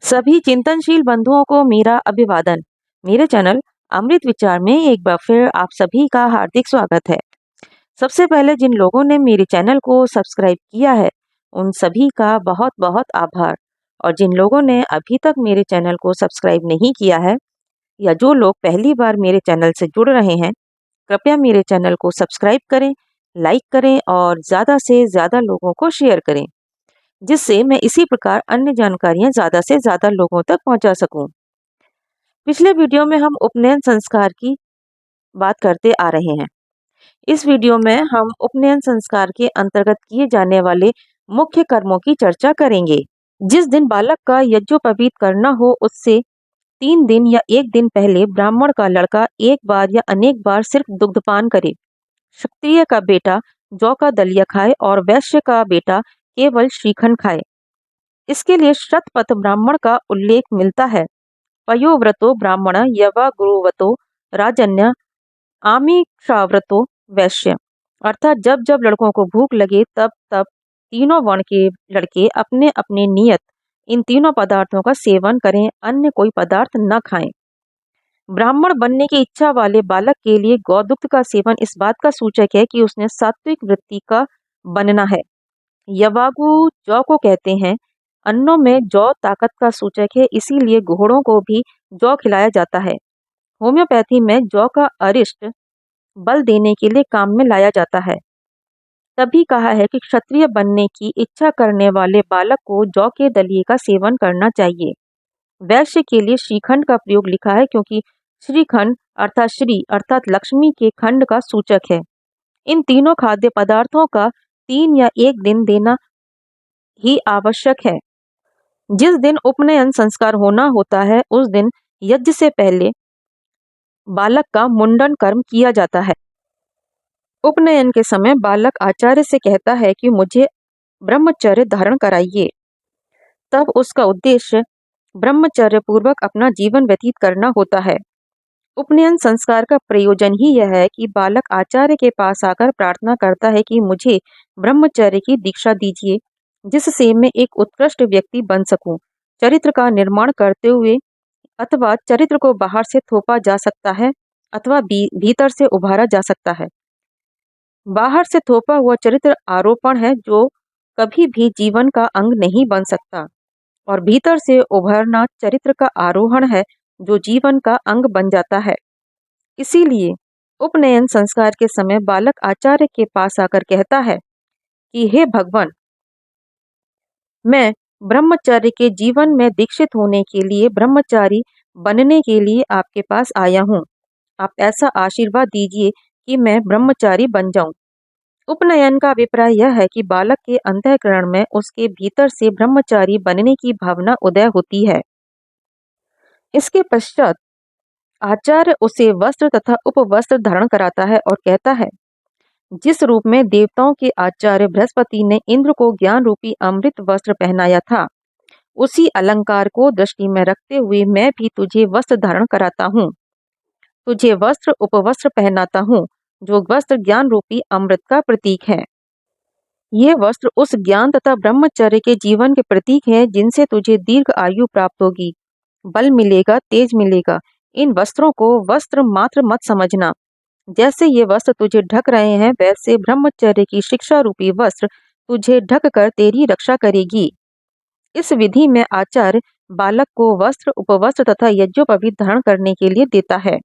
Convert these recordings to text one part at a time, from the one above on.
सभी चिंतनशील बंधुओं को मेरा अभिवादन। मेरे चैनल अमृत विचार में एक बार फिर आप सभी का हार्दिक स्वागत है। सबसे पहले जिन लोगों ने मेरे चैनल को सब्सक्राइब किया है उन सभी का बहुत बहुत आभार, और जिन लोगों ने अभी तक मेरे चैनल को सब्सक्राइब नहीं किया है या जो लोग पहली बार मेरे चैनल से जुड़ रहे हैं, कृपया मेरे चैनल को सब्सक्राइब करें, लाइक करें और ज़्यादा से ज़्यादा लोगों को शेयर करें, जिससे मैं इसी प्रकार अन्य जानकारियां ज़्यादा से ज़्यादा लोगों तक पहुंचा सकूं। पिछले वीडियो में हम उपनयन संस्कार की बात करते आ रहे हैं। इस वीडियो में हम उपनयन संस्कार के अंतर्गत किए जाने वाले मुख्य कर्मों की चर्चा करेंगे। जिस दिन बालक का यज्ञोपवीत करना हो उससे 3 दिन या 1 दिन पहले ब्राह्मण का लड़का एक बार या अनेक बार सिर्फ दुग्धपान करे, क्षत्रिय का बेटा जौ का दलिया खाए और वैश्य का बेटा केवल श्रीखंड खाए। इसके लिए शतपथ ब्राह्मण का उल्लेख मिलता है। पयोव्रतो ब्राह्मण यवा गुरुवतो राजन्य आमीक्षाव्रतो वैश्य। अर्थात जब जब लड़कों को भूख लगे तब तब तीनों वर्ण के लड़के अपने अपने नियत इन तीनों पदार्थों का सेवन करें, अन्य कोई पदार्थ न खाएं। ब्राह्मण बनने की इच्छा वाले बालक के लिए गौदुग्ध का सेवन इस बात का सूचक है कि उसने सात्विक वृत्ति का बनना है। यवागु जौ को कहते हैं। अन्नों में जौ ताकत का सूचक है, इसीलिए घोड़ों को भी जौ खिलाया जाता है। होम्योपैथी में जौ का अरिष्ट बल देने के लिए काम में लाया जाता है। तभी कहा है कि क्षत्रिय बनने की इच्छा करने वाले बालक को जौ के दलिये का सेवन करना चाहिए। वैश्य के लिए श्रीखंड का प्रयोग लिखा है, क्योंकि श्रीखंड अर्थात श्री अर्थात लक्ष्मी के खंड का सूचक है। इन तीनों खाद्य पदार्थों का 3 या 1 दिन देना ही आवश्यक है। जिस दिन उपनयन संस्कार होना होता है उस दिन यज्ञ से पहले बालक का मुंडन कर्म किया जाता है। उपनयन के समय बालक आचार्य से कहता है कि मुझे ब्रह्मचर्य धारण कराइए। तब उसका उद्देश्य ब्रह्मचर्य पूर्वक अपना जीवन व्यतीत करना होता है। उपनयन संस्कार का प्रयोजन ही यह है कि बालक आचार्य के पास आकर प्रार्थना करता है कि मुझे ब्रह्मचर्य की दीक्षा दीजिए, जिससे मैं एक उत्कृष्ट व्यक्ति बन सकूं। चरित्र का निर्माण करते हुए अथवा चरित्र को बाहर से थोपा जा सकता है अथवा भीतर से उभारा जा सकता है। बाहर से थोपा हुआ चरित्र आरोपण है, जो कभी भी जीवन का अंग नहीं बन सकता, और भीतर से उभरना चरित्र का आरोहण है, जो जीवन का अंग बन जाता है। इसीलिए उपनयन संस्कार के समय बालक आचार्य के पास आकर कहता है कि हे भगवान, मैं ब्रह्मचर्य के जीवन में दीक्षित होने के लिए, ब्रह्मचारी बनने के लिए आपके पास आया हूँ। आप ऐसा आशीर्वाद दीजिए कि मैं ब्रह्मचारी बन जाऊं। उपनयन का अभिप्राय यह है कि बालक के अंतःकरण में उसके भीतर से ब्रह्मचारी बनने की भावना उदय होती है। इसके पश्चात आचार्य उसे वस्त्र तथा उपवस्त्र धारण कराता है और कहता है, जिस रूप में देवताओं के आचार्य बृहस्पति ने इंद्र को ज्ञान रूपी अमृत वस्त्र पहनाया था, उसी अलंकार को दृष्टि में रखते हुए मैं भी तुझे वस्त्र धारण कराता हूँ। तुझे वस्त्र उपवस्त्र पहनाता हूँ, जो वस्त्र ज्ञान रूपी अमृत का प्रतीक है। ये वस्त्र उस ज्ञान तथा ब्रह्मचर्य के जीवन के प्रतीक हैं, जिनसे तुझे दीर्घ आयु प्राप्त होगी, बल मिलेगा, तेज मिलेगा। इन वस्त्रों को वस्त्र मात्र मत समझना। जैसे ये वस्त्र तुझे ढक रहे हैं, वैसे ब्रह्मचर्य की शिक्षा रूपी वस्त्र तुझे ढक कर तेरी रक्षा करेगी। इस विधि में आचार्य बालक को वस्त्र उपवस्त्र तथा यज्ञोपवीत धारण करने के लिए देता है,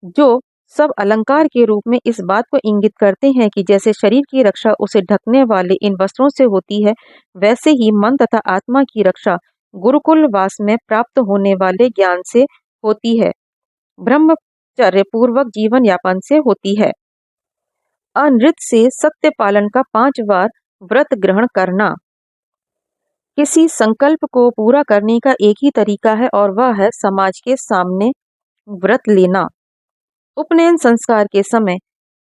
जो सब अलंकार के रूप में इस बात को इंगित करते हैं कि जैसे शरीर की रक्षा उसे ढकने वाले इन वस्त्रों से होती है, वैसे ही मन तथा आत्मा की रक्षा गुरुकुल वास में प्राप्त होने वाले ज्ञान से होती है, ब्रह्मचर्य पूर्वक जीवन यापन से होती है। अनृत से सत्य पालन का 5 बार व्रत ग्रहण करना। किसी संकल्प को पूरा करने का एक ही तरीका है, और वह है समाज के सामने व्रत लेना। उपनयन संस्कार के समय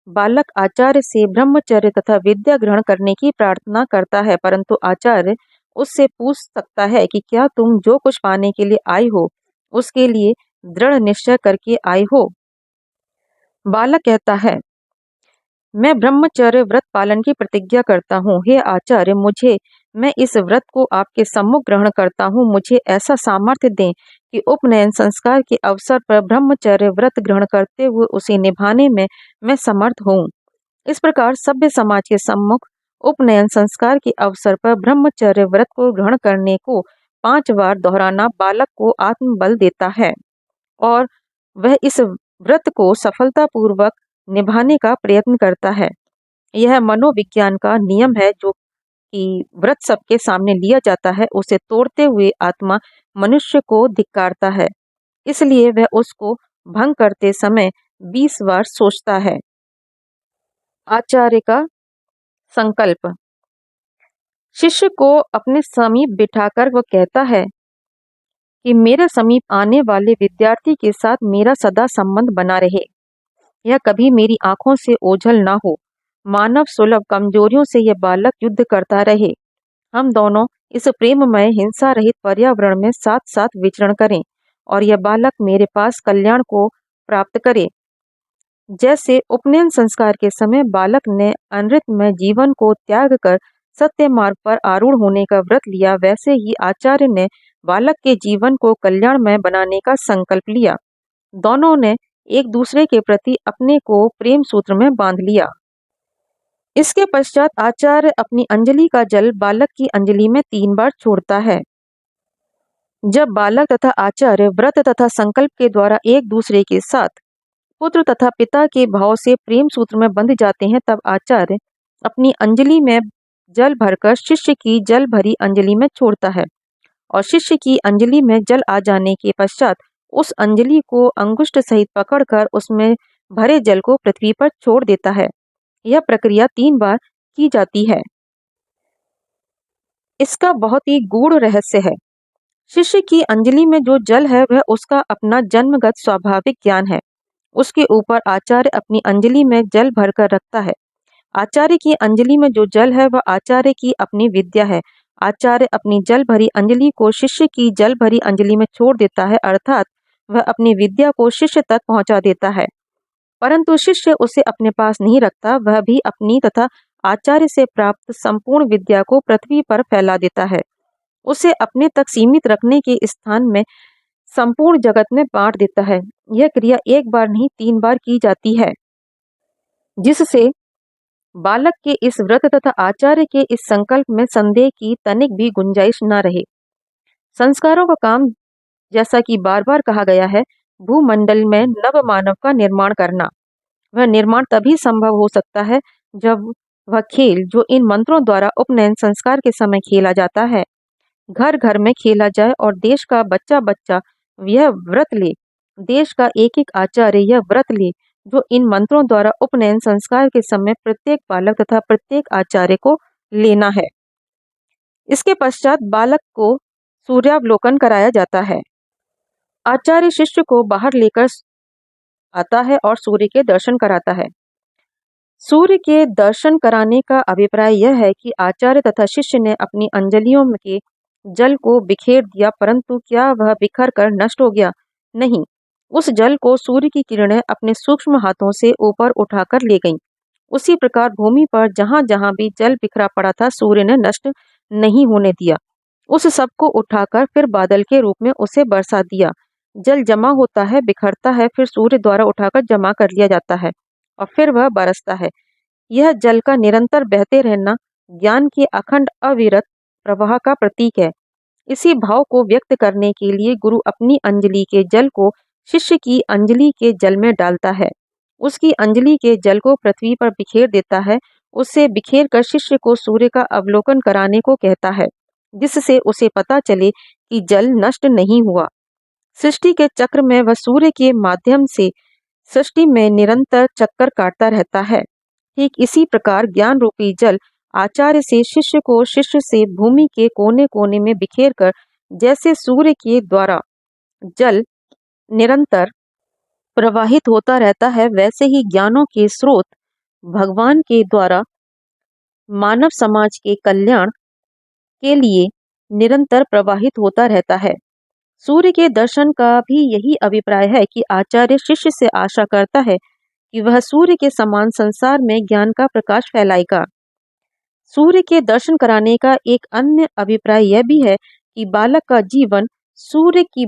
बालक आचार्य से ब्रह्मचर्य तथा विद्या ग्रहण करने की प्रार्थना करता है, परंतु आचार्य उससे पूछ सकता है कि क्या तुम जो कुछ पाने के लिए आए हो उसके लिए दृढ़ निश्चय करके आए हो। बालक कहता है, मैं ब्रह्मचर्य व्रत पालन की प्रतिज्ञा करता हूँ। हे आचार्य, मुझे मैं इस व्रत को आपके सम्मुख ग्रहण करता हूँ। मुझे ऐसा सामर्थ्य दें कि उपनयन संस्कार के अवसर पर ब्रह्मचर्य व्रत ग्रहण करते हुए उसे निभाने में मैं समर्थ हूँ। इस प्रकार सभ्य समाज के सम्मुख उपनयन संस्कार के अवसर पर ब्रह्मचर्य व्रत को ग्रहण करने को 5 बार दोहराना बालक को आत्मबल देता है और वह इस व्रत को सफलतापूर्वक निभाने का प्रयत्न करता है। यह मनोविज्ञान का नियम है जो कि व्रत सबके सामने लिया जाता है, उसे तोड़ते हुए आत्मा मनुष्य को धिक्कारता है, इसलिए वह उसको भंग करते समय 20 बार सोचता है। आचार्य का संकल्प। शिष्य को अपने समीप बिठाकर वह कहता है कि मेरे समीप आने वाले विद्यार्थी के साथ मेरा सदा संबंध बना रहे। यह कभी मेरी आंखों से ओझल ना हो। मानव सुलभ कमजोरियों से यह बालक युद्ध करता रहे। हम दोनों इस प्रेममय हिंसा रहित पर्यावरण में साथ साथ विचरण करें और यह बालक मेरे पास कल्याण को प्राप्त करे। जैसे उपनयन संस्कार के समय बालक ने अमृतमय जीवन को त्याग कर सत्य मार्ग पर आरूढ़ होने का व्रत लिया, वैसे ही आचार्य ने बालक के जीवन को कल्याणमय बनाने का संकल्प लिया। दोनों ने एक दूसरे के प्रति अपने को प्रेम सूत्र में बांध लिया। इसके पश्चात आचार्य अपनी अंजलि का जल बालक की अंजलि में 3 बार छोड़ता है। जब बालक तथा आचार्य व्रत तथा संकल्प के द्वारा एक दूसरे के साथ पुत्र तथा पिता के भाव से प्रेम सूत्र में बंध जाते हैं, तब आचार्य अपनी अंजलि में जल भरकर शिष्य की जल भरी अंजलि में छोड़ता है और शिष्य की अंजलि में जल आ जाने के पश्चात उस अंजलि को अंगुष्ठ सहित पकड़कर उसमें भरे जल को पृथ्वी पर छोड़ देता है। यह प्रक्रिया 3 बार की जाती है। इसका बहुत ही गूढ़ रहस्य है। शिष्य की अंजलि में जो जल है वह उसका अपना जन्मगत स्वाभाविक ज्ञान है। उसके ऊपर आचार्य अपनी अंजलि में जल भरकर रखता है। आचार्य की अंजलि में जो जल है वह आचार्य की अपनी विद्या है। आचार्य अपनी जल भरी अंजलि को शिष्य की जल भरी अंजलि में छोड़ देता है, अर्थात वह अपनी विद्या को शिष्य तक पहुंचा देता है, परंतु शिष्य उसे अपने पास नहीं रखता। वह भी अपनी तथा आचार्य से प्राप्त संपूर्ण विद्या को पृथ्वी पर फैला देता है। उसे अपने तक सीमित रखने के स्थान में संपूर्ण जगत में बांट देता है। यह क्रिया 1 बार नहीं 3 बार की जाती है, जिससे बालक के इस व्रत तथा आचार्य के इस संकल्प में संदेह की तनिक भी गुंजाइश न रहे। संस्कारों का काम, जैसा कि बार बार कहा गया है, भूमंडल में नव मानव का निर्माण करना। वह निर्माण तभी संभव हो सकता है जब वह खेल जो इन मंत्रों द्वारा उपनयन संस्कार के समय खेला जाता है, घर घर में खेला जाए और देश का बच्चा बच्चा यह व्रत ले। देश का एक एक आचार्य यह व्रत ले जो इन मंत्रों द्वारा उपनयन संस्कार के समय प्रत्येक बालक तथा प्रत्येक आचार्य को लेना है। इसके पश्चात बालक को सूर्यावलोकन कराया जाता है। आचार्य शिष्य को बाहर लेकर आता है और सूर्य के दर्शन कराता है। सूर्य के दर्शन कराने का अभिप्राय यह है कि आचार्य तथा शिष्य ने अपनी अंजलियों के जल को बिखेर दिया, परंतु क्या वह बिखर कर नष्ट हो गया? नहीं, उस जल को सूर्य की किरणें अपने सूक्ष्म हाथों से ऊपर उठाकर ले गईं। उसी प्रकार भूमि पर जहाँ जहाँ भी जल बिखरा पड़ा था, सूर्य ने नष्ट नहीं होने दिया। उस सब को उठाकर फिर बादल के रूप में उसे बरसा दिया। जल जमा होता है, बिखरता है, फिर सूर्य द्वारा उठाकर जमा कर लिया जाता है और फिर वह बरसता है। यह जल का निरंतर बहते रहना ज्ञान के अखंड अविरत प्रवाह का प्रतीक है। इसी भाव को व्यक्त करने के लिए गुरु अपनी अंजलि के जल को शिष्य की अंजलि के जल में डालता है। उसकी अंजलि के जल को पृथ्वी पर बिखेर देता है। उससे बिखेर कर शिष्य को सूर्य का अवलोकन कराने को कहता है, जिससे उसे पता चले कि जल नष्ट नहीं हुआ। सृष्टि के चक्र में वह सूर्य के माध्यम से सृष्टि में निरंतर चक्कर काटता रहता है। ठीक इसी प्रकार ज्ञान रूपी जल आचार्य से शिष्य को, शिष्य से भूमि के कोने कोने में बिखेर कर जैसे सूर्य के द्वारा जल निरंतर प्रवाहित होता रहता है, वैसे ही ज्ञानों के स्रोत भगवान के द्वारा मानव समाज के कल्याण के लिए निरंतर प्रवाहित होता रहता है। सूर्य के दर्शन का भी यही अभिप्राय है कि आचार्य शिष्य से आशा करता है कि वह सूर्य के समान संसार में ज्ञान का प्रकाश फैलाएगा। सूर्य के दर्शन कराने का एक अन्य अभिप्राय यह भी है कि बालक का जीवन सूर्य की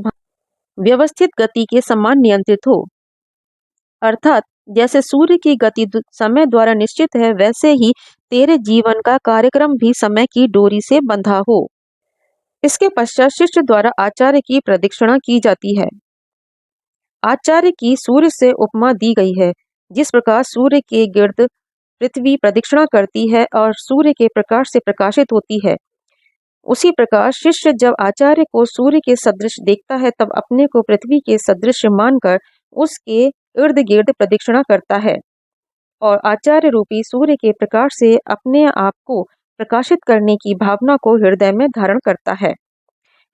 व्यवस्थित गति के समान नियंत्रित हो, अर्थात जैसे सूर्य की गति समय द्वारा निश्चित है, वैसे ही तेरे जीवन का कार्यक्रम भी समय की डोरी से बंधा हो। इसके पश्चात शिष्य द्वारा आचार्य की प्रदक्षिणा की जाती है। आचार्य की सूर्य से उपमा दी गई है। जिस प्रकार सूर्य के गिर्द पृथ्वी प्रदक्षिणा करती है और सूर्य के प्रकाश से प्रकाशित होती है, उसी प्रकार शिष्य जब आचार्य को सूर्य के सदृश देखता है, तब अपने को पृथ्वी के सदृश मानकर उसके इर्द गिर्द प्रदक्षिणा करता है और आचार्य रूपी सूर्य के प्रकाश से अपने आप को प्रकाशित करने की भावना को हृदय में धारण करता है।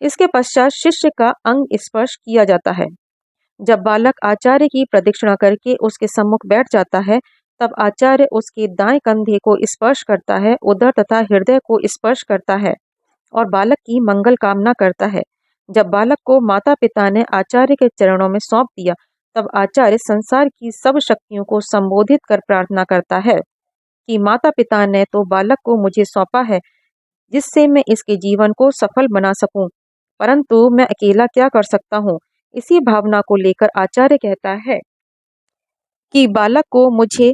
इसके पश्चात शिष्य का अंग स्पर्श किया जाता है। जब बालक आचार्य की प्रदक्षिणा करके उसके सम्मुख बैठ जाता है, तब आचार्य उसके दाएं कंधे को स्पर्श करता है, उदर तथा हृदय को स्पर्श करता है और बालक की मंगल कामना करता है। जब बालक को माता पिता ने आचार्य के चरणों में सौंप दिया, तब आचार्य संसार की सब शक्तियों को संबोधित कर प्रार्थना करता है कि माता पिता ने तो बालक को मुझे सौंपा है, जिससे मैं इसके जीवन को सफल बना सकूं, परंतु मैं अकेला क्या कर सकता हूं। इसी भावना को लेकर आचार्य कहता है कि बालक को मुझे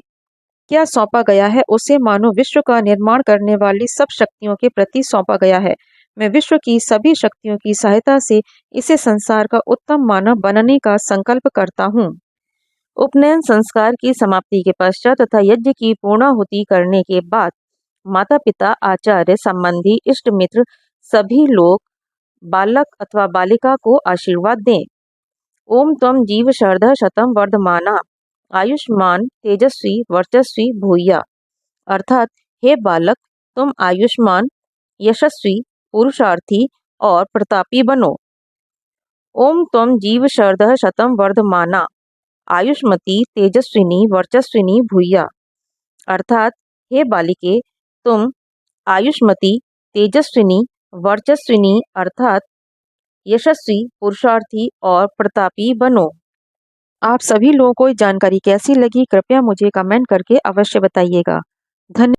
क्या सौंपा गया है, उसे मानो विश्व का निर्माण करने वाली सब शक्तियों के प्रति सौंपा गया है। मैं विश्व की सभी शक्तियों की सहायता से इसे संसार का उत्तम मानव बनने का संकल्प करता हूँ। उपनयन संस्कार की समाप्ति के पश्चात तथा यज्ञ की पूर्णाहुति करने के बाद माता पिता, आचार्य, संबंधी, इष्ट मित्र सभी लोग बालक अथवा बालिका को आशीर्वाद दें। ओम त्वं जीव शरदः शतम वर्धमाना आयुष्मान तेजस्वी वर्चस्वी भूया, अर्थात हे बालक, तुम आयुष्मान, यशस्वी, पुरुषार्थी और प्रतापी बनो। ओम त्वं जीव शरदः शतम वर्धमाना आयुष्मती तेजस्विनी वर्चस्विनी भूया, अर्थात हे बालिके, तुम आयुष्मती, तेजस्विनी, वर्चस्विनी अर्थात यशस्वी, पुरुषार्थी और प्रतापी बनो। आप सभी लोगों को ये जानकारी कैसी लगी, कृपया मुझे कमेंट करके अवश्य बताइएगा। धन्यवाद।